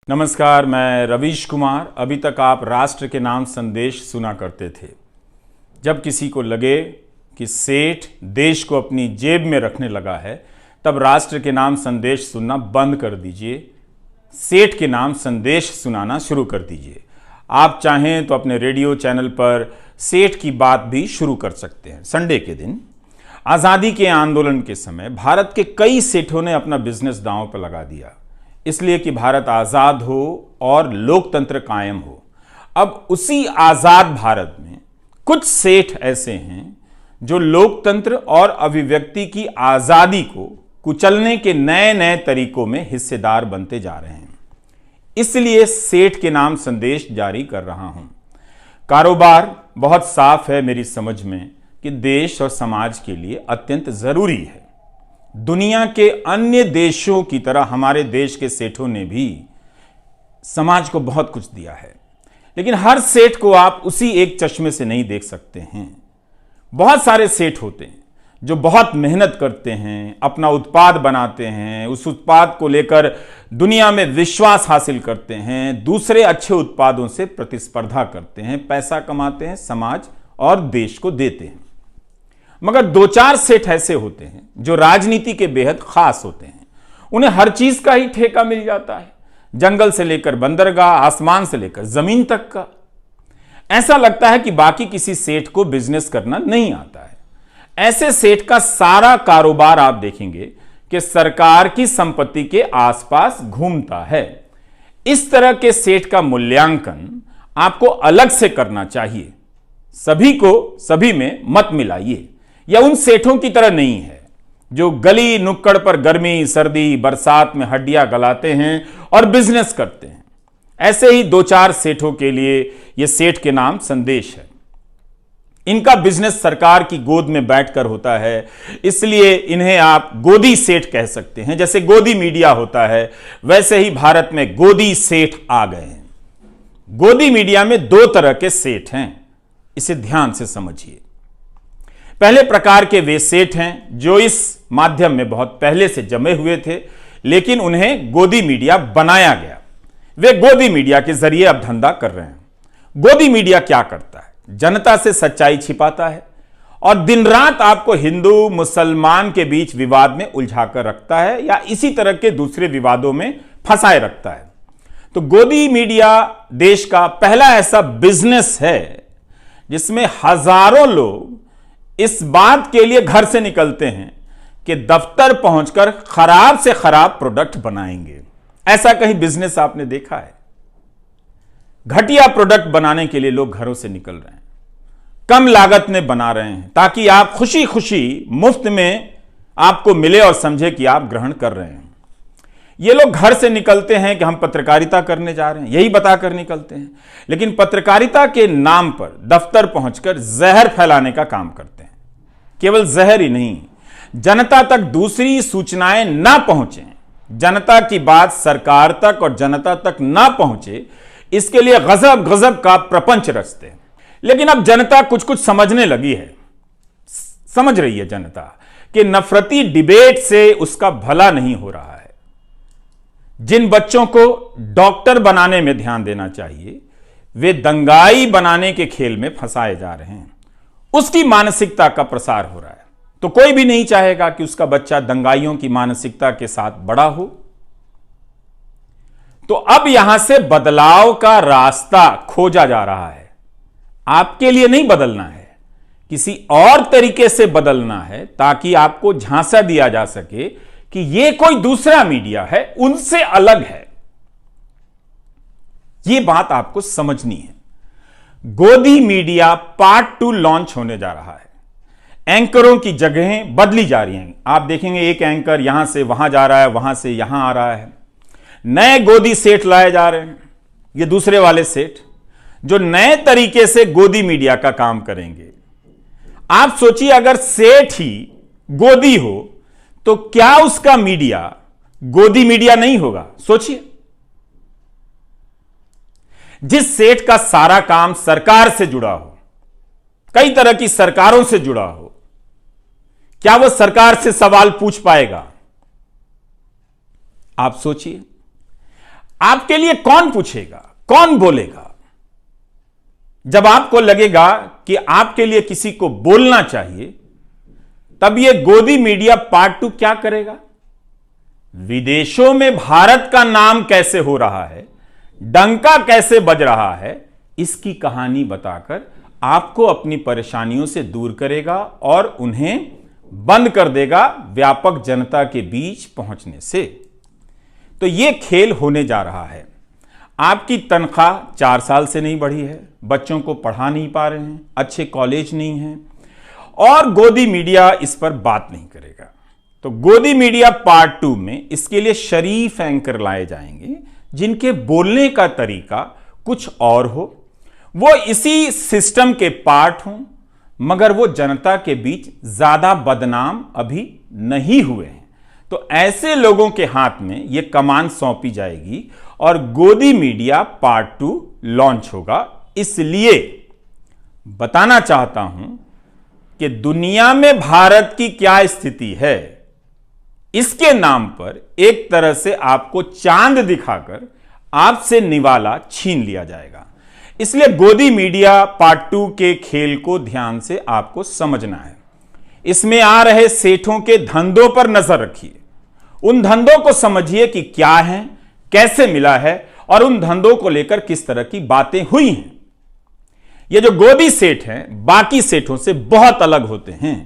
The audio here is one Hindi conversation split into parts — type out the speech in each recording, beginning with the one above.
नमस्कार, मैं रवीश कुमार। अभी तक आप राष्ट्र के नाम संदेश सुना करते थे। जब किसी को लगे कि सेठ देश को अपनी जेब में रखने लगा है, तब राष्ट्र के नाम संदेश सुनना बंद कर दीजिए। सेठ के नाम संदेश सुनाना शुरू कर दीजिए। आप चाहें तो अपने रेडियो चैनल पर सेठ की बात भी शुरू कर सकते हैं। संडे के दिन आज़ादी के आंदोलन के समय भारत के कई सेठों ने अपना बिजनेस दांव पर लगा दिया, इसलिए कि भारत आज़ाद हो और लोकतंत्र कायम हो। अब उसी आज़ाद भारत में कुछ सेठ ऐसे हैं जो लोकतंत्र और अभिव्यक्ति की आज़ादी को कुचलने के नए नए तरीकों में हिस्सेदार बनते जा रहे हैं। इसलिए सेठ के नाम संदेश जारी कर रहा हूं। कारोबार बहुत साफ है मेरी समझ में कि देश और समाज के लिए अत्यंत ज़रूरी है। दुनिया के अन्य देशों की तरह हमारे देश के सेठों ने भी समाज को बहुत कुछ दिया है, लेकिन हर सेठ को आप उसी एक चश्मे से नहीं देख सकते हैं। बहुत सारे सेठ होते हैं जो बहुत मेहनत करते हैं, अपना उत्पाद बनाते हैं, उस उत्पाद को लेकर दुनिया में विश्वास हासिल करते हैं, दूसरे अच्छे उत्पादों से प्रतिस्पर्धा करते हैं, पैसा कमाते हैं, समाज और देश को देते हैं। मगर दो चार सेठ ऐसे होते हैं जो राजनीति के बेहद खास होते हैं। उन्हें हर चीज का ही ठेका मिल जाता है, जंगल से लेकर बंदरगाह, आसमान से लेकर जमीन तक का। ऐसा लगता है कि बाकी किसी सेठ को बिजनेस करना नहीं आता है। ऐसे सेठ का सारा कारोबार आप देखेंगे कि सरकार की संपत्ति के आसपास घूमता है। इस तरह के सेठ का मूल्यांकन आपको अलग से करना चाहिए। सभी को सभी में मत मिलाइए। यह उन सेठों की तरह नहीं है जो गली नुक्कड़ पर गर्मी सर्दी बरसात में हड्डियां गलाते हैं और बिजनेस करते हैं। ऐसे ही दो चार सेठों के लिए यह सेठ के नाम संदेश है। इनका बिजनेस सरकार की गोद में बैठकर होता है, इसलिए इन्हें आप गोदी सेठ कह सकते हैं। जैसे गोदी मीडिया होता है, वैसे ही भारत में गोदी सेठ आ गए हैं। गोदी मीडिया में दो तरह के सेठ हैं, इसे ध्यान से समझिए। पहले प्रकार के वे सेठ हैं जो इस माध्यम में बहुत पहले से जमे हुए थे, लेकिन उन्हें गोदी मीडिया बनाया गया। वे गोदी मीडिया के जरिए अब धंधा कर रहे हैं। गोदी मीडिया क्या करता है? जनता से सच्चाई छिपाता है और दिन रात आपको हिंदू मुसलमान के बीच विवाद में उलझाकर रखता है या इसी तरह के दूसरे विवादों में फंसाए रखता है। तो गोदी मीडिया देश का पहला ऐसा बिजनेस है जिसमें हजारों लोग इस बात के लिए घर से निकलते हैं कि दफ्तर पहुंचकर खराब से खराब प्रोडक्ट बनाएंगे। ऐसा कहीं बिजनेस आपने देखा है? घटिया प्रोडक्ट बनाने के लिए लोग घरों से निकल रहे हैं, कम लागत में बना रहे हैं ताकि आप खुशी खुशी मुफ्त में आपको मिले और समझे कि आप ग्रहण कर रहे हैं। ये लोग घर से निकलते हैं कि हम पत्रकारिता करने जा रहे हैं, यही बताकर निकलते हैं, लेकिन पत्रकारिता के नाम पर दफ्तर पहुंचकर जहर फैलाने का काम करते हैं। केवल जहर ही नहीं, जनता तक दूसरी सूचनाएं ना पहुंचे, जनता की बात सरकार तक और जनता तक ना पहुंचे, इसके लिए गजब गजब का प्रपंच रचते हैं। लेकिन अब जनता कुछ कुछ समझने लगी है। समझ रही है जनता कि नफरती डिबेट से उसका भला नहीं हो रहा है। जिन बच्चों को डॉक्टर बनाने में ध्यान देना चाहिए, वे दंगाई बनाने के खेल में फंसाए जा रहे हैं। उसकी मानसिकता का प्रसार हो रहा है। तो कोई भी नहीं चाहेगा कि उसका बच्चा दंगाइयों की मानसिकता के साथ बड़ा हो। तो अब यहां से बदलाव का रास्ता खोजा जा रहा है। आपके लिए नहीं बदलना है, किसी और तरीके से बदलना है ताकि आपको झांसा दिया जा सके कि यह कोई दूसरा मीडिया है, उनसे अलग है। यह बात आपको समझनी है। गोदी मीडिया पार्ट 2 लॉन्च होने जा रहा है। एंकरों की जगहें बदली जा रही हैं। आप देखेंगे एक एंकर यहां से वहां जा रहा है, वहां से यहां आ रहा है। नए गोदी सेठ लाए जा रहे हैं। ये दूसरे वाले सेठ जो नए तरीके से गोदी मीडिया का काम करेंगे। आप सोचिए, अगर सेठ ही गोदी हो तो क्या उसका मीडिया गोदी मीडिया नहीं होगा? सोचिए, जिस सेठ का सारा काम सरकार से जुड़ा हो, कई तरह की सरकारों से जुड़ा हो, क्या वो सरकार से सवाल पूछ पाएगा? आप सोचिए। आपके लिए कौन पूछेगा, कौन बोलेगा? जब आपको लगेगा कि आपके लिए किसी को बोलना चाहिए, तब यह गोदी मीडिया पार्ट 2 क्या करेगा? विदेशों में भारत का नाम कैसे हो रहा है, डंका कैसे बज रहा है, इसकी कहानी बताकर आपको अपनी परेशानियों से दूर करेगा और उन्हें बंद कर देगा व्यापक जनता के बीच पहुंचने से। तो यह खेल होने जा रहा है। आपकी तनख्वाह 4 साल से नहीं बढ़ी है, बच्चों को पढ़ा नहीं पा रहे हैं, अच्छे कॉलेज नहीं हैं, और गोदी मीडिया इस पर बात नहीं करेगा। तो गोदी मीडिया पार्ट 2 में इसके लिए शरीफ एंकर लाए जाएंगे, जिनके बोलने का तरीका कुछ और हो, वो इसी सिस्टम के पार्ट हों, मगर वो जनता के बीच ज्यादा बदनाम अभी नहीं हुए हैं। तो ऐसे लोगों के हाथ में यह कमान सौंपी जाएगी और गोदी मीडिया पार्ट 2 लॉन्च होगा। इसलिए बताना चाहता हूं कि दुनिया में भारत की क्या स्थिति है, इसके नाम पर एक तरह से आपको चांद दिखाकर आपसे निवाला छीन लिया जाएगा। इसलिए गोदी मीडिया पार्ट 2 के खेल को ध्यान से आपको समझना है। इसमें आ रहे सेठों के धंधों पर नजर रखिए, उन धंधों को समझिए कि क्या है, कैसे मिला है और उन धंधों को लेकर किस तरह की बातें हुई हैं। ये जो गोदी सेठ हैं बाकी सेठों से बहुत अलग होते हैं।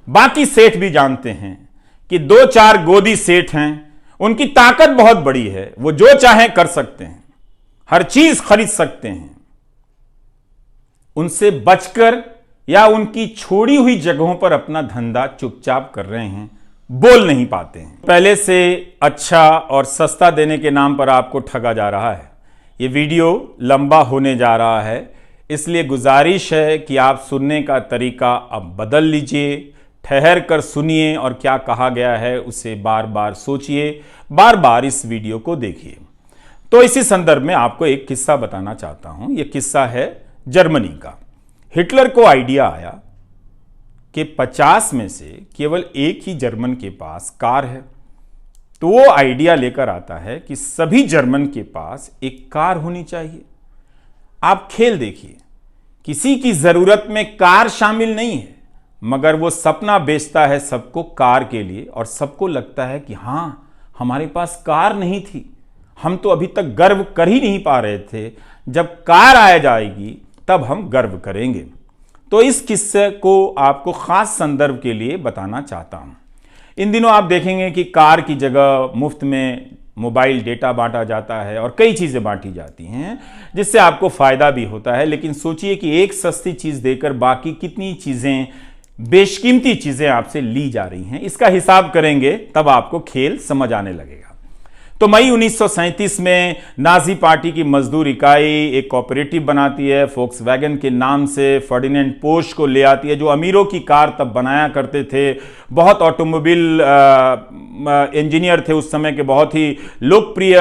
बाकी सेठ भी जानते हैं कि 2-4 गोदी सेठ हैं, उनकी ताकत बहुत बड़ी है, वो जो चाहें कर सकते हैं, हर चीज खरीद सकते हैं। उनसे बचकर या उनकी छोड़ी हुई जगहों पर अपना धंधा चुपचाप कर रहे हैं, बोल नहीं पाते हैं। पहले से अच्छा और सस्ता देने के नाम पर आपको ठगा जा रहा है। ये वीडियो लंबा होने जा रहा है, इसलिए गुजारिश है कि आप सुनने का तरीका अब बदल लीजिए, ठहर कर सुनिए और क्या कहा गया है उसे बार बार सोचिए, बार बार इस वीडियो को देखिए। तो इसी संदर्भ में आपको एक किस्सा बताना चाहता हूं। यह किस्सा है जर्मनी का। हिटलर को आइडिया आया कि 50 में से केवल एक ही जर्मन के पास कार है। तो वो आइडिया लेकर आता है कि सभी जर्मन के पास एक कार होनी चाहिए। आप खेल देखिए, किसी की जरूरत में कार शामिल नहीं है, मगर वो सपना बेचता है सबको कार के लिए, और सबको लगता है कि हां, हमारे पास कार नहीं थी, हम तो अभी तक गर्व कर ही नहीं पा रहे थे, जब कार आ जाएगी तब हम गर्व करेंगे। तो इस किस्से को आपको खास संदर्भ के लिए बताना चाहता हूं। इन दिनों आप देखेंगे कि कार की जगह मुफ्त में मोबाइल डेटा बांटा जाता है और कई चीजें बांटी जाती हैं, जिससे आपको फायदा भी होता है। लेकिन सोचिए कि एक सस्ती चीज देकर बाकी कितनी चीजें, बेशकीमती चीजें आपसे ली जा रही हैं। इसका हिसाब करेंगे तब आपको खेल समझ आने लगेगा। तो मई 1937 में नाजी पार्टी की मजदूर इकाई एक कोऑपरेटिव बनाती है, फोक्सवैगन के नाम से फर्डिनेंड पोर्श को ले आती है, जो अमीरों की कार तब बनाया करते थे। बहुत ऑटोमोबाइल इंजीनियर थे उस समय के, बहुत ही लोकप्रिय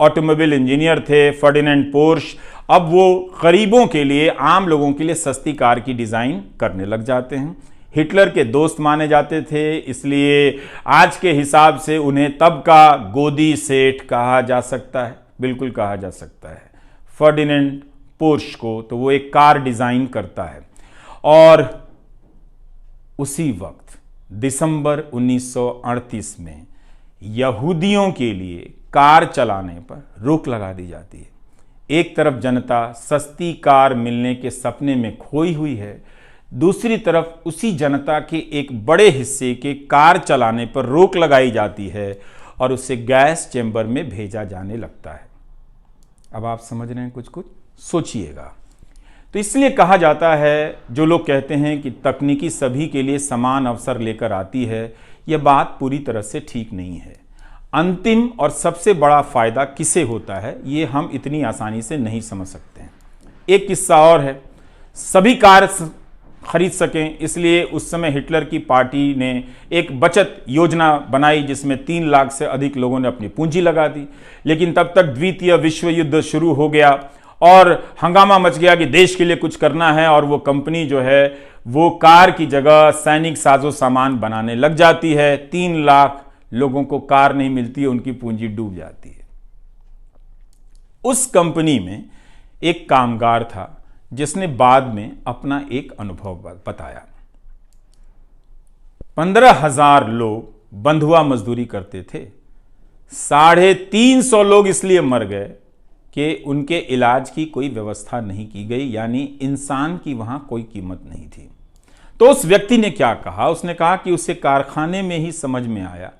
ऑटोमोबाइल इंजीनियर थे फर्डिनेंड पोर्श। अब वो गरीबों के लिए, आम लोगों के लिए सस्ती कार की डिजाइन करने लग जाते हैं। हिटलर के दोस्त माने जाते थे, इसलिए आज के हिसाब से उन्हें तब का गोदी सेठ कहा जा सकता है, बिल्कुल कहा जा सकता है फर्डिनेंड पोर्श को। तो वो एक कार डिजाइन करता है और उसी वक्त दिसंबर 1938 में यहूदियों के लिए कार चलाने पर रोक लगा दी जाती है। एक तरफ जनता सस्ती कार मिलने के सपने में खोई हुई है, दूसरी तरफ उसी जनता के एक बड़े हिस्से के कार चलाने पर रोक लगाई जाती है और उसे गैस चेंबर में भेजा जाने लगता है। अब आप समझ रहे हैं, कुछ कुछ सोचिएगा। तो इसलिए कहा जाता है, जो लोग कहते हैं कि तकनीकी सभी के लिए समान अवसर लेकर आती है, यह बात पूरी तरह से ठीक नहीं है। अंतिम और सबसे बड़ा फायदा किसे होता है, ये हम इतनी आसानी से नहीं समझ सकते हैं। एक किस्सा और है, सभी कार खरीद सकें, इसलिए उस समय हिटलर की पार्टी ने एक बचत योजना बनाई, जिसमें 3 लाख से अधिक लोगों ने अपनी पूंजी लगा दी। लेकिन तब तक द्वितीय विश्व युद्ध शुरू हो गया और हंगामा मच गया कि देश के लिए कुछ करना है, और वो कंपनी जो है वो कार की जगह सैनिक साजो सामान बनाने लग जाती है। 3 लाख लोगों को कार नहीं मिलती है, उनकी पूंजी डूब जाती है। उस कंपनी में एक कामगार था जिसने बाद में अपना एक अनुभव बताया। 15,000 लोग बंधुआ मजदूरी करते थे। 350 लोग इसलिए मर गए कि उनके इलाज की कोई व्यवस्था नहीं की गई, यानी इंसान की वहां कोई कीमत नहीं थी। तो उस व्यक्ति ने क्या कहा? उसने कहा कि उसे कारखाने में ही समझ में आया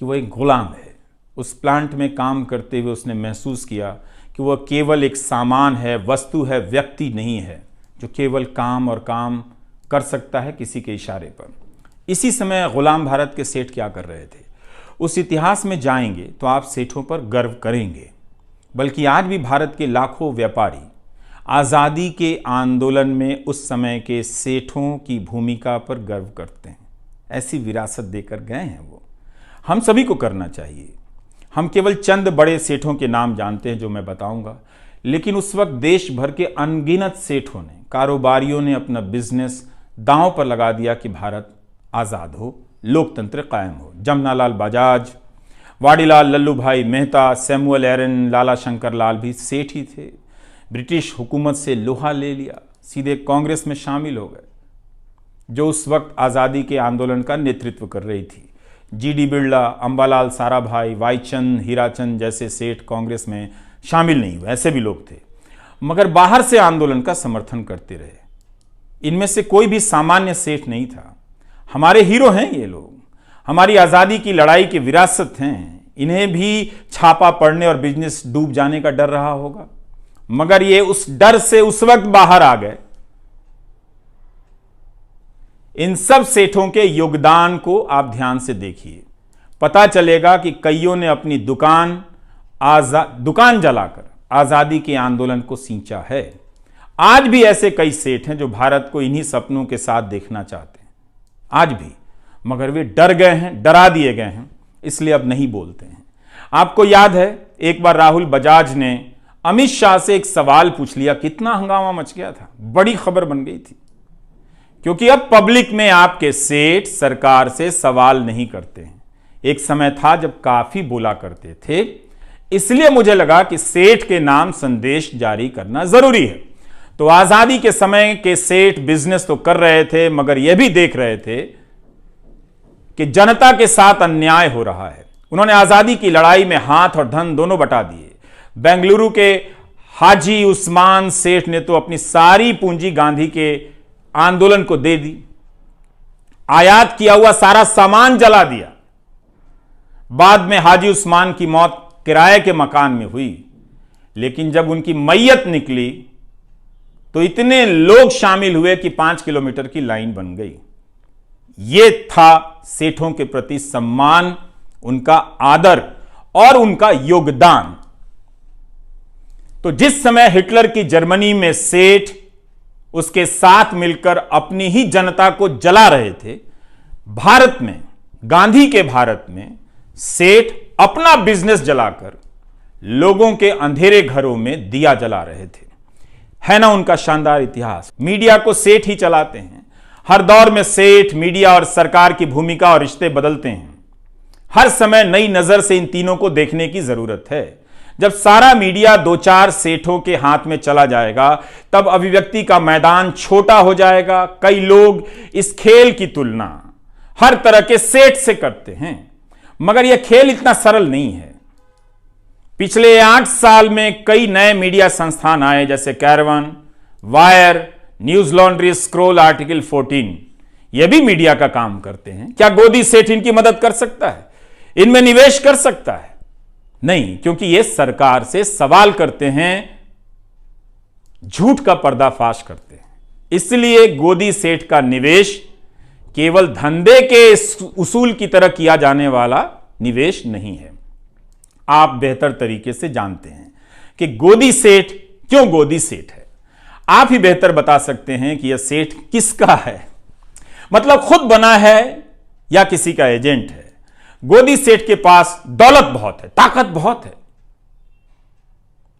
कि वह एक गुलाम है। उस प्लांट में काम करते हुए उसने महसूस किया कि वह केवल एक सामान है, वस्तु है, व्यक्ति नहीं है जो केवल काम और काम कर सकता है किसी के इशारे पर। इसी समय गुलाम भारत के सेठ क्या कर रहे थे? उस इतिहास में जाएंगे तो आप सेठों पर गर्व करेंगे। बल्कि आज भी भारत के लाखों व्यापारी आज़ादी के आंदोलन में उस समय के सेठों की भूमिका पर गर्व करते हैं। ऐसी विरासत देकर गए हैं वो। हम सभी को करना चाहिए। हम केवल चंद बड़े सेठों के नाम जानते हैं जो मैं बताऊंगा, लेकिन उस वक्त देश भर के अनगिनत सेठों ने, कारोबारियों ने अपना बिजनेस दांव पर लगा दिया कि भारत आज़ाद हो, लोकतंत्र कायम हो। जमनालाल बजाज, वाडीलाल लल्लू भाई मेहता, सैमुअल एरन, लाला शंकर लाल भी सेठ ही थे। ब्रिटिश हुकूमत से लोहा ले लिया, सीधे कांग्रेस में शामिल हो गए जो उस वक्त आज़ादी के आंदोलन का नेतृत्व कर रही थी। जीडी बिरला, अंबालाल साराभाई, वाईचंद, हीराचंद जैसे सेठ कांग्रेस में शामिल नहीं हुए, ऐसे भी लोग थे, मगर बाहर से आंदोलन का समर्थन करते रहे। इनमें से कोई भी सामान्य सेठ नहीं था। हमारे हीरो हैं ये लोग, हमारी आज़ादी की लड़ाई की विरासत हैं। इन्हें भी छापा पड़ने और बिजनेस डूब जाने का डर रहा होगा, मगर ये उस डर से उस वक्त बाहर आ गए। इन सब सेठों के योगदान को आप ध्यान से देखिए, पता चलेगा कि कईयों ने अपनी दुकान जलाकर आज़ादी के आंदोलन को सींचा है। आज भी ऐसे कई सेठ हैं जो भारत को इन्हीं सपनों के साथ देखना चाहते हैं, आज भी, मगर वे डर गए हैं, डरा दिए गए हैं, इसलिए अब नहीं बोलते हैं। आपको याद है एक बार राहुल बजाज ने अमित शाह से एक सवाल पूछ लिया, कितना हंगामा मच गया था, बड़ी खबर बन गई थी, क्योंकि अब पब्लिक में आपके सेठ सरकार से सवाल नहीं करते हैं। एक समय था जब काफी बोला करते थे, इसलिए मुझे लगा कि सेठ के नाम संदेश जारी करना जरूरी है। तो आजादी के समय के सेठ बिजनेस तो कर रहे थे, मगर यह भी देख रहे थे कि जनता के साथ अन्याय हो रहा है। उन्होंने आजादी की लड़ाई में हाथ और धन दोनों बटा दिए। बेंगलुरु के हाजी उस्मान सेठ ने तो अपनी सारी पूंजी गांधी के आंदोलन को दे दी, आयात किया हुआ सारा सामान जला दिया। बाद में हाजी उस्मान की मौत किराए के मकान में हुई, लेकिन जब उनकी मैयत निकली तो इतने लोग शामिल हुए कि 5 किलोमीटर की लाइन बन गई। यह था सेठों के प्रति सम्मान, उनका आदर और उनका योगदान। तो जिस समय हिटलर की जर्मनी में सेठ उसके साथ मिलकर अपनी ही जनता को जला रहे थे, भारत में, गांधी के भारत में सेठ अपना बिजनेस जलाकर लोगों के अंधेरे घरों में दिया जला रहे थे। है ना उनका शानदार इतिहास। मीडिया को सेठ ही चलाते हैं। हर दौर में सेठ, मीडिया और सरकार की भूमिका और रिश्ते बदलते हैं। हर समय नई नजर से इन तीनों को देखने की जरूरत है। जब सारा मीडिया 2-4 सेठों के हाथ में चला जाएगा, तब अभिव्यक्ति का मैदान छोटा हो जाएगा। कई लोग इस खेल की तुलना हर तरह के सेठ से करते हैं, मगर यह खेल इतना सरल नहीं है। पिछले 8 साल में कई नए मीडिया संस्थान आए, जैसे caravan, wire, news laundry, scroll, article 14। यह भी मीडिया का काम करते हैं। क्या गोदी सेठ इनकी मदद कर सकता है? इनमें निवेश कर सकता है? नहीं, क्योंकि ये सरकार से सवाल करते हैं, झूठ का पर्दाफाश करते हैं। इसलिए गोदी सेठ का निवेश केवल धंधे के उसूल की तरह किया जाने वाला निवेश नहीं है। आप बेहतर तरीके से जानते हैं कि गोदी सेठ क्यों गोदी सेठ है। आप ही बेहतर बता सकते हैं कि यह सेठ किसका है, मतलब खुद बना है या किसी का एजेंट है। गोदी सेठ के पास दौलत बहुत है, ताकत बहुत है,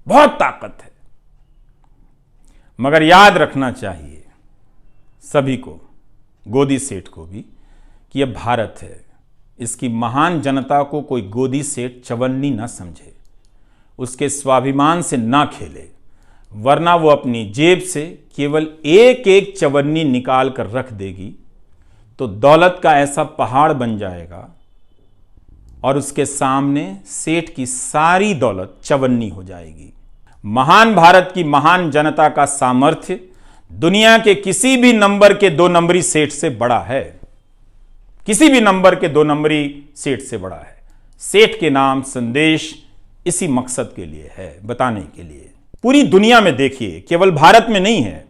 बहुत ताकत है, मगर याद रखना चाहिए सभी को, गोदी सेठ को भी, कि यह भारत है। इसकी महान जनता को कोई गोदी सेठ चवन्नी ना समझे। उसके स्वाभिमान से ना खेले, वरना वो अपनी जेब से केवल एक एक चवन्नी निकाल कर रख देगी तो दौलत का ऐसा पहाड़ बन जाएगा और उसके सामने सेठ की सारी दौलत चवन्नी हो जाएगी। महान भारत की महान जनता का सामर्थ्य दुनिया के किसी भी नंबर के 2 नंबरी सेठ से बड़ा है, किसी भी नंबर के 2 नंबरी सेठ से बड़ा है। सेठ के नाम संदेश इसी मकसद के लिए है, बताने के लिए। पूरी दुनिया में देखिए, केवल भारत में नहीं है,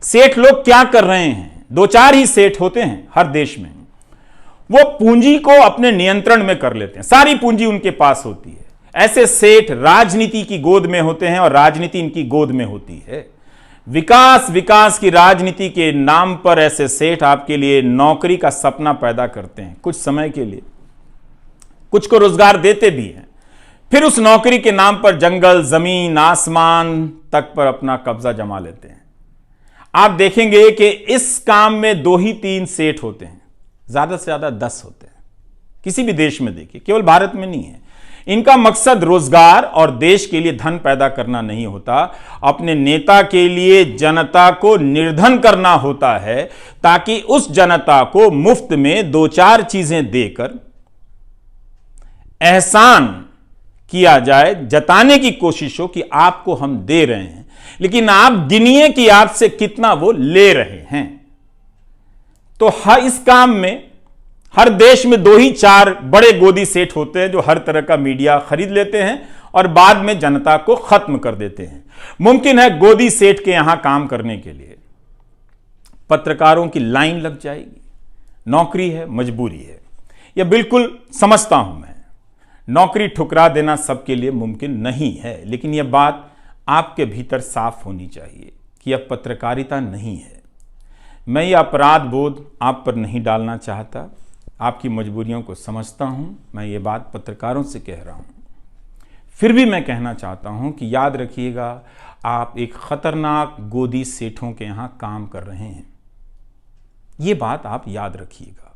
सेठ लोग क्या कर रहे हैं। 2-4 ही सेठ होते हैं हर देश में, वो पूंजी को अपने नियंत्रण में कर लेते हैं, सारी पूंजी उनके पास होती है। ऐसे सेठ राजनीति की गोद में होते हैं और राजनीति इनकी गोद में होती है। विकास विकास की राजनीति के नाम पर ऐसे सेठ आपके लिए नौकरी का सपना पैदा करते हैं, कुछ समय के लिए, कुछ को रोजगार देते भी हैं, फिर उस नौकरी के नाम पर जंगल, जमीन, आसमान तक पर अपना कब्जा जमा लेते हैं। आप देखेंगे कि इस काम में 2 ही 3 सेठ होते हैं, ज्यादा से ज्यादा 10 होते हैं। किसी भी देश में देखिए, केवल भारत में नहीं है। इनका मकसद रोजगार और देश के लिए धन पैदा करना नहीं होता, अपने नेता के लिए जनता को निर्धन करना होता है, ताकि उस जनता को मुफ्त में 2-4 चीजें देकर एहसान किया जाए, जताने की कोशिश हो कि आपको हम दे रहे हैं, लेकिन आप गिनिए कि आपसे कितना वो ले रहे हैं। तो इस काम में हर देश में 2 ही 4 बड़े गोदी सेठ होते हैं जो हर तरह का मीडिया खरीद लेते हैं और बाद में जनता को खत्म कर देते हैं। मुमकिन है गोदी सेठ के यहां काम करने के लिए पत्रकारों की लाइन लग जाएगी। नौकरी है, मजबूरी है, यह बिल्कुल समझता हूं मैं। नौकरी ठुकरा देना सबके लिए मुमकिन नहीं है, लेकिन यह बात आपके भीतर साफ होनी चाहिए कि यह पत्रकारिता नहीं है। मैं ये अपराध बोध आप पर नहीं डालना चाहता, आपकी मजबूरियों को समझता हूं। मैं ये बात पत्रकारों से कह रहा हूं। फिर भी मैं कहना चाहता हूं कि याद रखिएगा, आप एक खतरनाक गोदी सेठों के यहां काम कर रहे हैं। ये बात आप याद रखिएगा।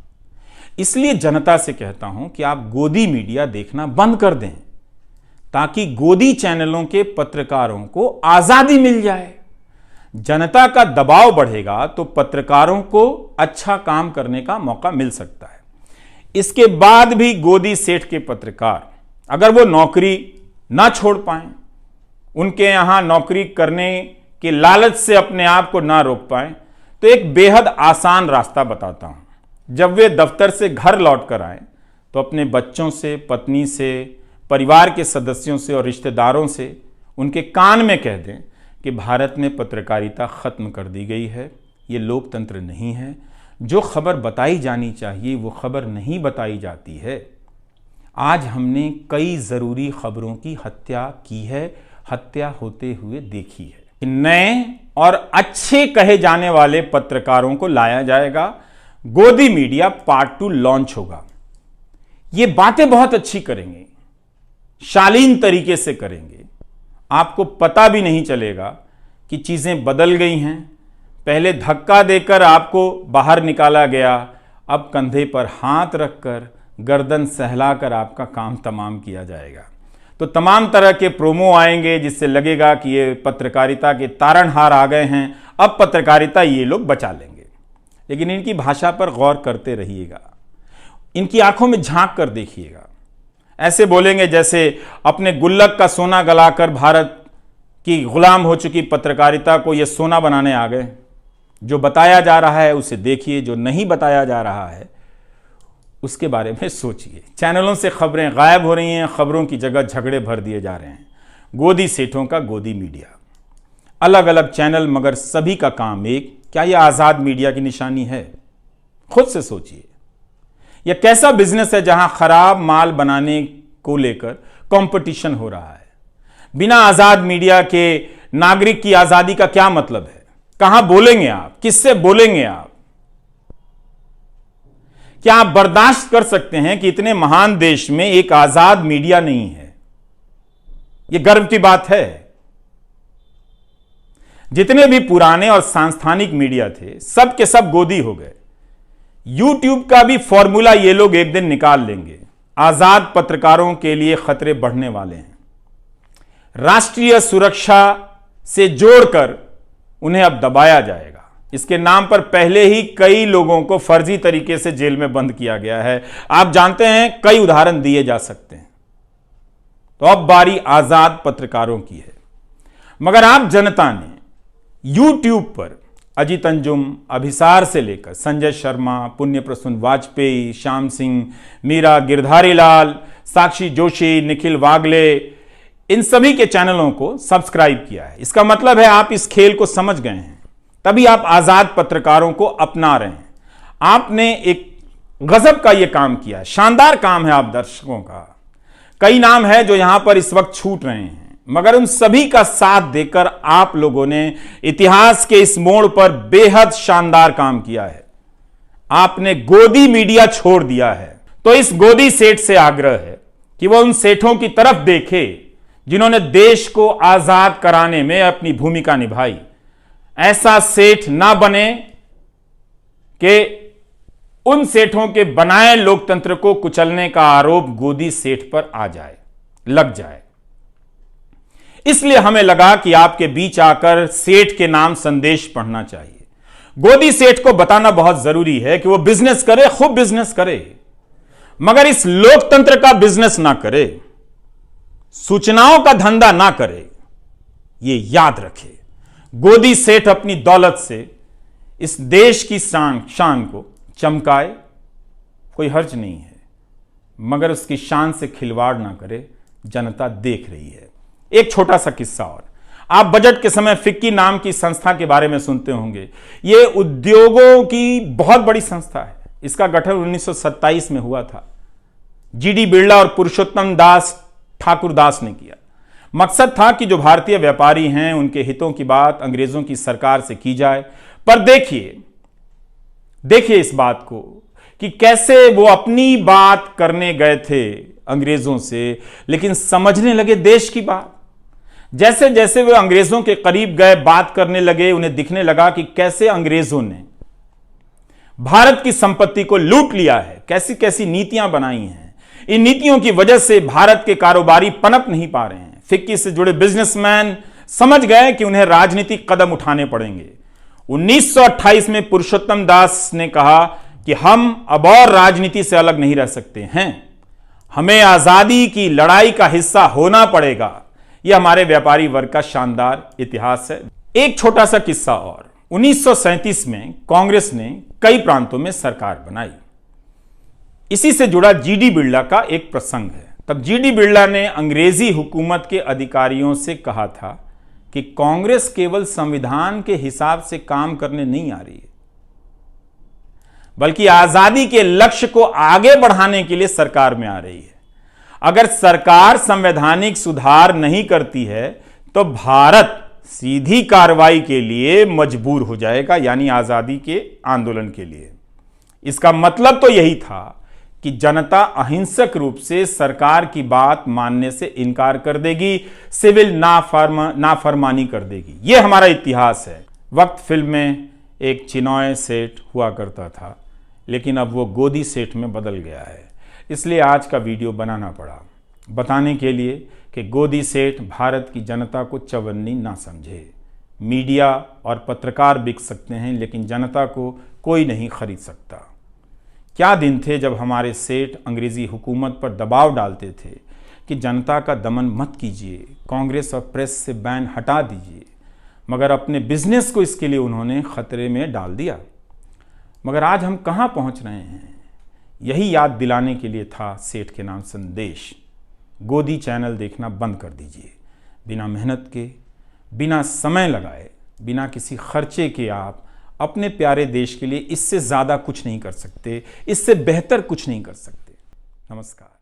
इसलिए जनता से कहता हूं कि आप गोदी मीडिया देखना बंद कर दें, ताकि गोदी चैनलों के पत्रकारों को आजादी मिल जाए। जनता का दबाव बढ़ेगा तो पत्रकारों को अच्छा काम करने का मौका मिल सकता है। इसके बाद भी गोदी सेठ के पत्रकार अगर वो नौकरी ना छोड़ पाए, उनके यहां नौकरी करने के लालच से अपने आप को ना रोक पाए, तो एक बेहद आसान रास्ता बताता हूं। जब वे दफ्तर से घर लौट कर आए तो अपने बच्चों से, पत्नी से, परिवार के सदस्यों से और रिश्तेदारों से उनके कान में कह दें कि भारत में पत्रकारिता खत्म कर दी गई है, ये लोकतंत्र नहीं है। जो खबर बताई जानी चाहिए वो खबर नहीं बताई जाती है। आज हमने कई ज़रूरी खबरों की हत्या की है, हत्या होते हुए देखी है। नए और अच्छे कहे जाने वाले पत्रकारों को लाया जाएगा। गोदी मीडिया पार्ट 2 लॉन्च होगा। ये बातें बहुत अच्छी करेंगे, शालीन तरीके से करेंगे। आपको पता भी नहीं चलेगा कि चीज़ें बदल गई हैं। पहले धक्का देकर आपको बाहर निकाला गया, अब कंधे पर हाथ रखकर, गर्दन सहलाकर आपका काम तमाम किया जाएगा। तो तमाम तरह के प्रोमो आएंगे जिससे लगेगा कि ये पत्रकारिता के तारणहार आ गए हैं, अब पत्रकारिता ये लोग बचा लेंगे। लेकिन इनकी भाषा पर गौर करते रहिएगा, इनकी आंखों में झांक कर देखिएगा। ऐसे बोलेंगे जैसे अपने गुल्लक का सोना गलाकर भारत की गुलाम हो चुकी पत्रकारिता को ये सोना बनाने आ गए। जो बताया जा रहा है उसे देखिए, जो नहीं बताया जा रहा है उसके बारे में सोचिए। चैनलों से खबरें गायब हो रही हैं, खबरों की जगह झगड़े भर दिए जा रहे हैं। गोदी सेठों का गोदी मीडिया, अलग अलग चैनल मगर सभी का काम एक। क्या यह आज़ाद मीडिया की निशानी है? खुद से सोचिए। यह कैसा बिजनेस है जहां खराब माल बनाने को लेकर कंपटीशन हो रहा है? बिना आज़ाद मीडिया के नागरिक की आज़ादी का क्या मतलब है? कहां बोलेंगे आप? किससे बोलेंगे आप? क्या आप बर्दाश्त कर सकते हैं कि इतने महान देश में एक आज़ाद मीडिया नहीं है? यह गर्व की बात है। जितने भी पुराने और सांस्थानिक मीडिया थे सब के सब गोदी हो गए। यूट्यूब का भी फॉर्मूला ये लोग एक दिन निकाल लेंगे। आजाद पत्रकारों के लिए खतरे बढ़ने वाले हैं। राष्ट्रीय सुरक्षा से जोड़कर उन्हें अब दबाया जाएगा। इसके नाम पर पहले ही कई लोगों को फर्जी तरीके से जेल में बंद किया गया है। आप जानते हैं, कई उदाहरण दिए जा सकते हैं। तो अब बारी आजाद पत्रकारों की है। मगर आप जनता ने YouTube पर अजीत अंजुम, अभिसार से लेकर संजय शर्मा, पुण्य प्रसून वाजपेयी, श्याम सिंह मीरा, गिरधारी लाल, साक्षी जोशी, निखिल वागले, इन सभी के चैनलों को सब्सक्राइब किया है। इसका मतलब है आप इस खेल को समझ गए हैं, तभी आप आजाद पत्रकारों को अपना रहे हैं। आपने एक गजब का यह काम किया है, शानदार काम है आप दर्शकों का। कई नाम है जो यहां पर इस वक्त छूट रहे हैं, मगर उन सभी का साथ देकर आप लोगों ने इतिहास के इस मोड़ पर बेहद शानदार काम किया है। आपने गोदी मीडिया छोड़ दिया है। तो इस गोदी सेठ से आग्रह है कि वह उन सेठों की तरफ देखे जिन्होंने देश को आजाद कराने में अपनी भूमिका निभाई। ऐसा सेठ ना बने कि उन सेठों के बनाए लोकतंत्र को कुचलने का आरोप गोदी सेठ पर आ जाए, लग जाए। इसलिए हमें लगा कि आपके बीच आकर सेठ के नाम संदेश पढ़ना चाहिए। गोदी सेठ को बताना बहुत जरूरी है कि वो बिजनेस करे, खूब बिजनेस करे, मगर इस लोकतंत्र का बिजनेस ना करे, सूचनाओं का धंधा ना करे। ये याद रखे, गोदी सेठ अपनी दौलत से इस देश की शान को चमकाए, कोई हर्ज नहीं है, मगर उसकी शान से खिलवाड़ ना करे। जनता देख रही है। एक छोटा सा किस्सा और, आप बजट के समय फिक्की नाम की संस्था के बारे में सुनते होंगे। यह उद्योगों की बहुत बड़ी संस्था है। इसका गठन 1927 में हुआ था। जीडी बिरला और पुरुषोत्तम दास ठाकुरदास ने किया। मकसद था कि जो भारतीय व्यापारी हैं उनके हितों की बात अंग्रेजों की सरकार से की जाए। पर देखिए इस बात को कि कैसे वो अपनी बात करने गए थे अंग्रेजों से, लेकिन समझने लगे देश की बात। जैसे जैसे वे अंग्रेजों के करीब गए, बात करने लगे, उन्हें दिखने लगा कि कैसे अंग्रेजों ने भारत की संपत्ति को लूट लिया है, कैसी कैसी नीतियां बनाई हैं। इन नीतियों की वजह से भारत के कारोबारी पनप नहीं पा रहे हैं। फिक्की से जुड़े बिजनेसमैन समझ गए कि उन्हें राजनीतिक कदम उठाने पड़ेंगे। 1928 में पुरुषोत्तम दास ने कहा कि हम अब और राजनीति से अलग नहीं रह सकते हैं, हमें आजादी की लड़ाई का हिस्सा होना पड़ेगा। यह हमारे व्यापारी वर्ग का शानदार इतिहास है। एक छोटा सा किस्सा और, 1937 में कांग्रेस ने कई प्रांतों में सरकार बनाई। इसी से जुड़ा जीडी बिरला का एक प्रसंग है। तब जीडी बिरला ने अंग्रेजी हुकूमत के अधिकारियों से कहा था कि कांग्रेस केवल संविधान के हिसाब से काम करने नहीं आ रही है, बल्कि आजादी के लक्ष्य को आगे बढ़ाने के लिए सरकार में आ रही है। अगर सरकार संवैधानिक सुधार नहीं करती है तो भारत सीधी कार्रवाई के लिए मजबूर हो जाएगा, यानी आजादी के आंदोलन के लिए। इसका मतलब तो यही था कि जनता अहिंसक रूप से सरकार की बात मानने से इनकार कर देगी, सिविल नाफरमानी कर देगी। यह हमारा इतिहास है। वक्त फिल्म में एक चिनॉय सेठ हुआ करता था, लेकिन अब वो गोदी सेठ में बदल गया है। इसलिए आज का वीडियो बनाना पड़ा, बताने के लिए कि गोदी सेठ भारत की जनता को चवन्नी ना समझे। मीडिया और पत्रकार बिक सकते हैं, लेकिन जनता को कोई नहीं खरीद सकता। क्या दिन थे जब हमारे सेठ अंग्रेजी हुकूमत पर दबाव डालते थे कि जनता का दमन मत कीजिए, कांग्रेस और प्रेस से बैन हटा दीजिए, मगर अपने बिजनेस को इसके लिए उन्होंने खतरे में डाल दिया। मगर आज हम कहां पहुंच रहे हैं, यही याद दिलाने के लिए था सेठ के नाम संदेश। गोदी चैनल देखना बंद कर दीजिए। बिना मेहनत के, बिना समय लगाए, बिना किसी खर्चे के आप अपने प्यारे देश के लिए इससे ज़्यादा कुछ नहीं कर सकते, इससे बेहतर कुछ नहीं कर सकते। नमस्कार।